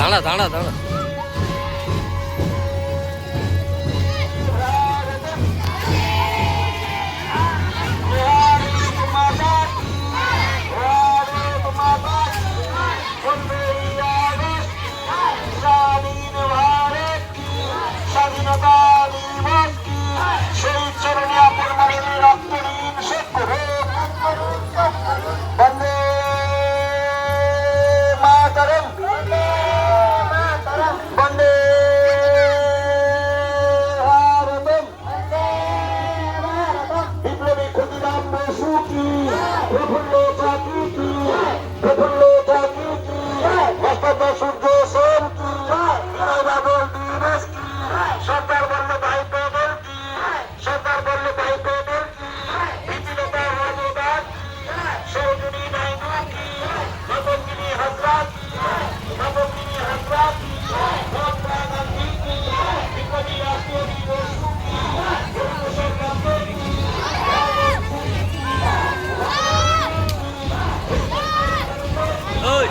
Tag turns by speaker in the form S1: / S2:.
S1: দাঁড়া দাঁড়া দাঁড়া।
S2: স্বাধীনতা দিবস কি সেই চরণে আপন মাননীয় রক্ত ঋণ শোধ করে বন্দে মাতরম বন্দে ভারতম। বিপ্লবী ক্ষুদিরাম বসু কি প্রফুল্ল চাকি কি প্রফুল্ল চাকি কি মোস্তফা সূর্য সেন কি বিনয় বাদল দিবস কি সরদার বল্লভভাই প্যাটেল কি সরদার বল্লভভাই প্যাটেল কি বিপ্লতা মজুমদার সৌজনী নাইডু কি নবগিনী হাজরাত নবগিনী হাজরাত মহাত্মা গান্ধী কি বিপ্লবী রাষ্ট্রীয় দিবস কি প্রফেসর গান্ধী কি
S1: ওই